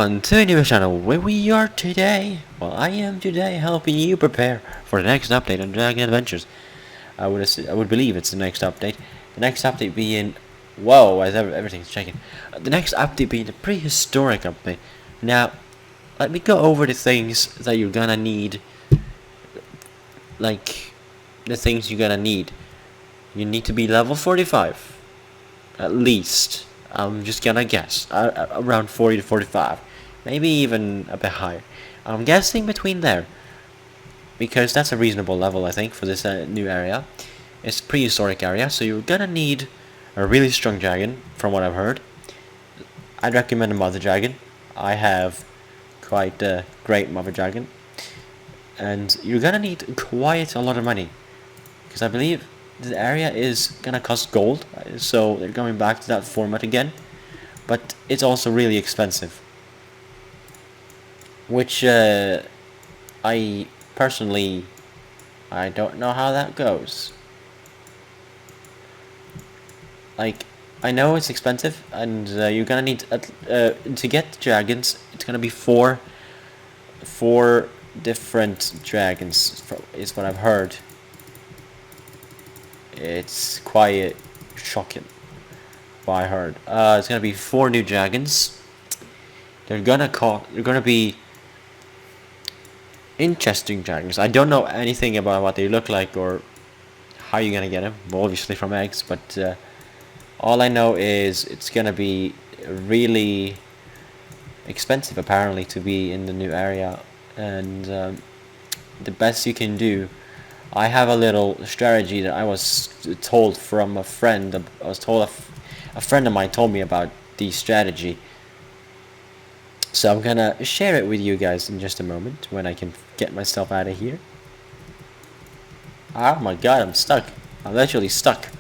everyone to a new channel where we are today. Well, I am today helping you prepare for the next update on Dragon Adventures. I would believe it's the next update. The next update being, whoa, as everything's checking. The next update being the prehistoric update. Now, let me go over the things that you're gonna need. Like, the things you're gonna need. You need to be level 45, at least. I'm just gonna guess around 40 to 45, maybe even a bit higher. I'm guessing between there, because that's a reasonable level, I think, for this new area. It's prehistoric area, so you're gonna need a really strong dragon, from what I've heard. I'd recommend a mother dragon. I have quite a great mother dragon, and you're gonna need quite a lot of money, because I believe the area is gonna cost gold, so they're going back to that format again, but it's also really expensive, which I personally, I don't know how that goes. Like, I know it's expensive, and you're gonna need to get dragons. It's gonna be four different dragons, is what I've heard. It's quite shocking what I heard. It's gonna be 4 new dragons. They're gonna be interesting dragons. I don't know anything about what they look like or how you're gonna get them. Well, obviously from eggs, but all I know is it's gonna be really expensive apparently to be in the new area, and the best you can do. I have a little strategy that I was told from a friend. I was told a friend of mine told me about the strategy. So I'm gonna share it with you guys in just a moment when I can get myself out of here. Oh my god, I'm stuck. I'm literally stuck.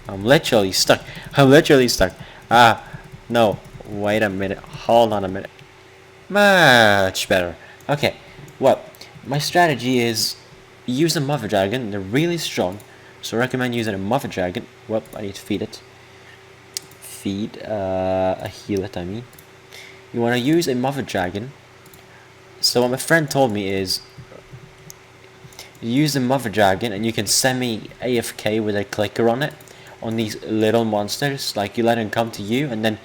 I'm literally stuck. I'm literally stuck. No. Wait a minute. Hold on a minute. Much better. Okay. Well, my strategy is use a mother dragon. They're really strong, so I recommend using a mother dragon. Well, I need to feed it. Heal it, I mean. You want to use a mother dragon. So what my friend told me is, you use the mother dragon and you can semi AFK with a clicker on it, on these little monsters. Like, you let them come to you, and then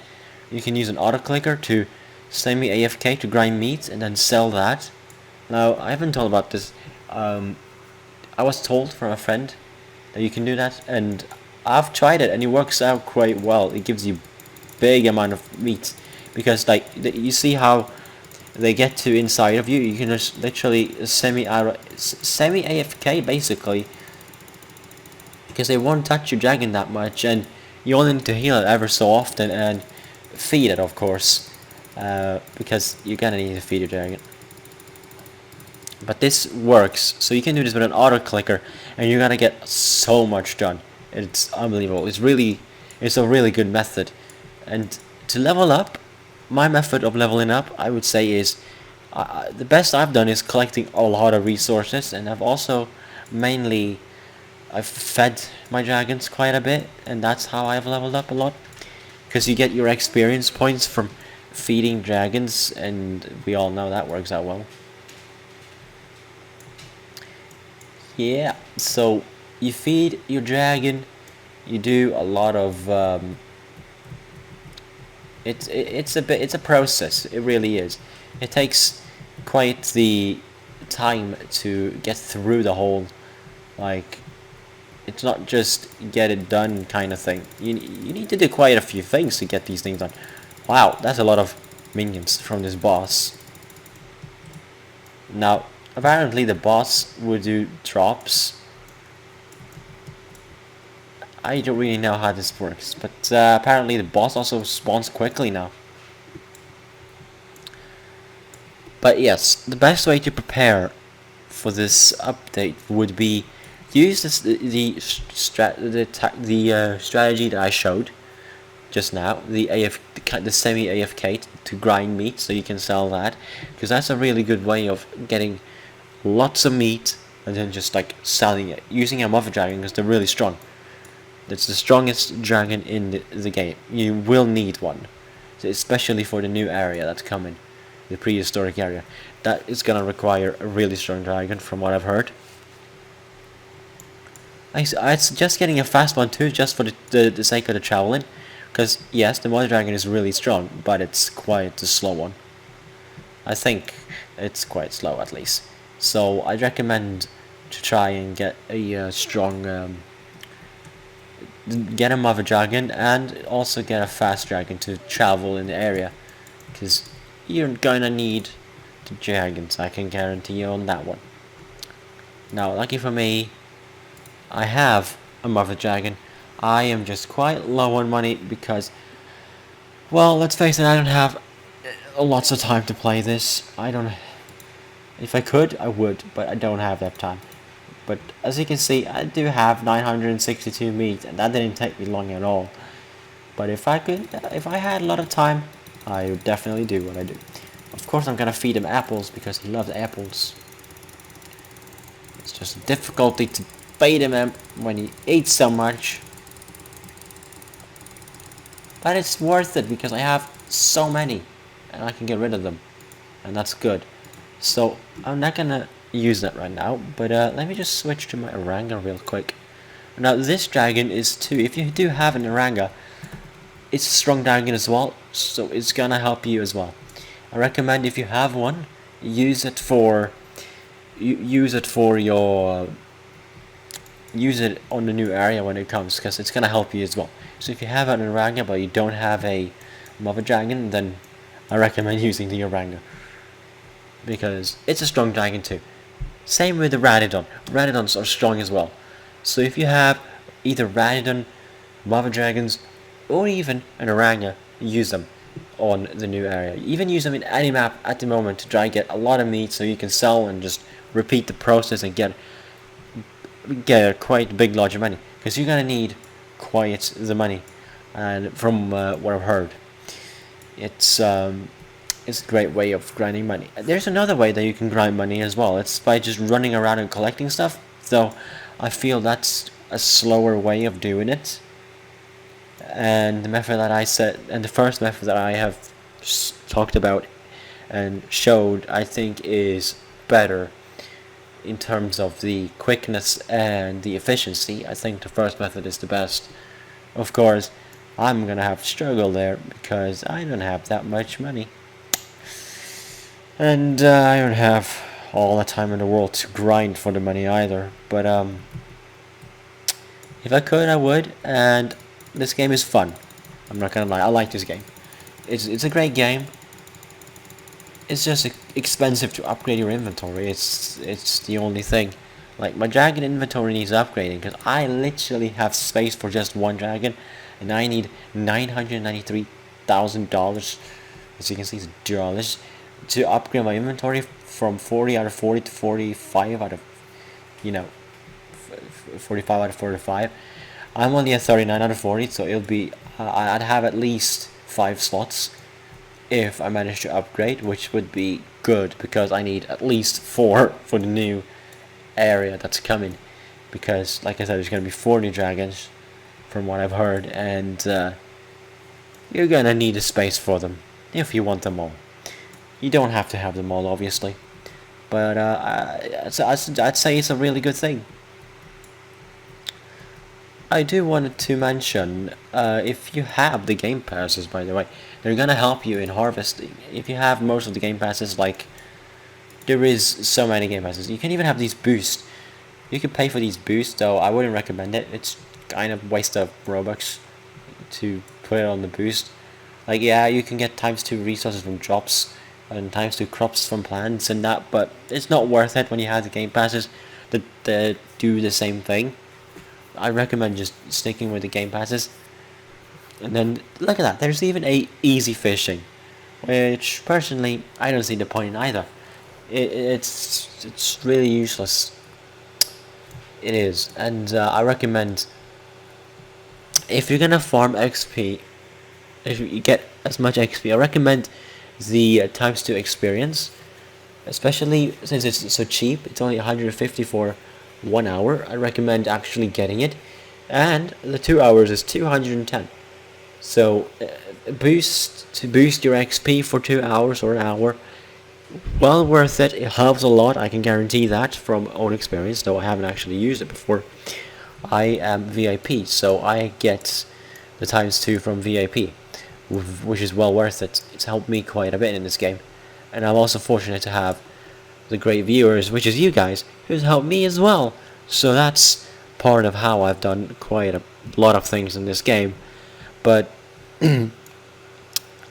you can use an auto clicker to semi AFK to grind meat and then sell that. Now, I haven't told about this. I was told from a friend that you can do that, and I've tried it, and it works out quite well. It gives you big amount of meat, because like you see how they get to inside of you. You can just literally semi AFK basically, because they won't touch your dragon that much, and you only need to heal it ever so often and feed it, of course, because you're gonna need to feed your dragon. But this works, so you can do this with an auto clicker, and you're gonna get so much done. It's unbelievable. It's a really good method. And to level up, my method of leveling up, I would say, is the best I've done is collecting a lot of resources, and I've fed my dragons quite a bit, and that's how I've leveled up a lot. Because you get your experience points from feeding dragons, and we all know that works out well. Yeah, so you feed your dragon, you do a lot of it's a process. It really is. It takes quite the time to get through the whole, like, it's not just get it done kind of thing. You need to do quite a few things to get these things done. Wow, that's a lot of minions from this boss. Now, apparently the boss would do drops. I don't really know how this works, but apparently the boss also spawns quickly now. But yes, the best way to prepare for this update would be use the strategy that I showed just now, the semi AFK to grind meat, so you can sell that, because that's a really good way of getting lots of meat and then just like selling it using a mother dragon, because they're really strong. It's the strongest dragon in the game. You will need one, especially for the new area that's coming. the prehistoric area. That is gonna require a really strong dragon, from what I've heard. I suggest getting a fast one too, just for the sake of the traveling. Because, yes, the mother dragon is really strong, but it's quite a slow one. I think it's quite slow, at least. So, I'd recommend to try and get a strong... get a mother dragon, and also get a fast dragon to travel in the area. Because you're gonna need the dragons, I can guarantee you on that one. Now, lucky for me, I have a mother dragon. I am just quite low on money because, well, let's face it, I don't have lots of time to play this. If I could, I would, but I don't have that time. But as you can see, I do have 962 meat, and that didn't take me long at all. But if I had a lot of time, I would definitely do what I do. Of course, I'm gonna feed him apples because he loves apples. It's just a difficulty to feed him when he eats so much. But it's worth it because I have so many and I can get rid of them, and that's good. So I'm not gonna use that right now, but let me just switch to my Oranga real quick. Now this dragon is too, if you do have an Oranga, it's a strong dragon as well, so it's gonna help you as well. I recommend if you have one, use it for use it on the new area when it comes, because it's gonna help you as well. So if you have an Oranga but you don't have a mother dragon, then I recommend using the Oranga, because it's a strong dragon too. Same with the Ratidon. Ratidons are strong as well. So if you have either Ratidon, mother dragons, or even an Oranga, use them on the new area. Even use them in any map at the moment to try and get a lot of meat so you can sell and just repeat the process and get quite big large money, because you're gonna need quite the money. And from what I've heard, it's a great way of grinding money. There's another way that you can grind money as well. It's by just running around and collecting stuff, though I feel that's a slower way of doing it. And the method that I said, and the first method that I have talked about and showed, I think is better in terms of the quickness and the efficiency. I think the first method is the best. Of course, I'm gonna have to struggle there because I don't have that much money, and I don't have all the time in the world to grind for the money either. But if I could, I would. And this game is fun. I'm not gonna lie, I like this game. It's a great game. It's just expensive to upgrade your inventory. It's the only thing. Like, my dragon inventory needs upgrading because I literally have space for just one dragon, and I need $993,000. As you can see, it's dollars to upgrade my inventory from 40 out of 40 to 45 out of 45 out of 45. I'm only at 39 out of 40, so it'll be I'd have at least 5 slots if I manage to upgrade, which would be good because I need at least 4 for the new area that's coming, because like I said, there's going to be 4 new dragons from what I've heard, and you're going to need a space for them if you want them all. You don't have to have them all, obviously, but I'd say it's a really good thing. I do want to mention, if you have the game passes, by the way, they're gonna help you in harvesting. If you have most of the game passes, like, there is so many game passes. You can even have these boosts. You can pay for these boosts, though I wouldn't recommend it. It's kind of waste of Robux to put it on the boost. Like, yeah, you can get ×2 resources from drops and ×2 crops from plants and that, but it's not worth it when you have the game passes that do the same thing. I recommend just sticking with the game passes. And then look at that, there's even a easy fishing, which personally I don't see the point in either. It's really useless. It is, and I recommend, if you're gonna farm XP, if you get as much XP, I recommend the ×2 experience, especially since it's so cheap. It's only 150 for 1 hour. I recommend actually getting it, and the 2 hours is 210. So to boost your XP for 2 hours or an hour, well worth it. It helps a lot, I can guarantee that from own experience, though I haven't actually used it before. I am VIP, so I get the ×2 from VIP, which is well worth it. It's helped me quite a bit in this game, and I'm also fortunate to have the great viewers, which is you guys, who's helped me as well. So that's part of how I've done quite a lot of things in this game. But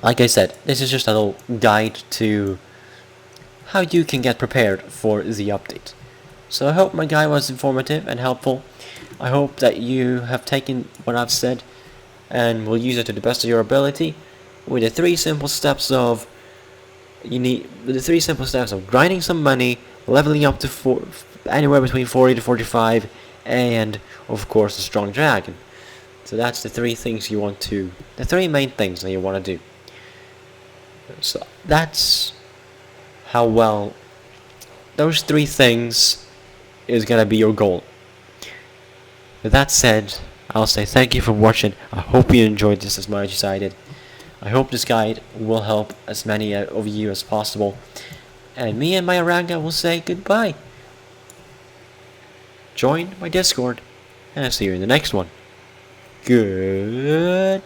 like I said, this is just a little guide to how you can get prepared for the update. So I hope my guide was informative and helpful. I hope that you have taken what I've said and will use it to the best of your ability with the three simple steps of grinding some money, leveling up to anywhere between 40 to 45, and of course a strong dragon. So that's the three main things that you want to do. So that's how well those three things is gonna be your goal. With that said, I'll say thank you for watching. I hope you enjoyed this as much as I did. I hope this guide will help as many of you as possible. And me and my Oranga will say goodbye. Join my Discord, and I'll see you in the next one. Goodbye.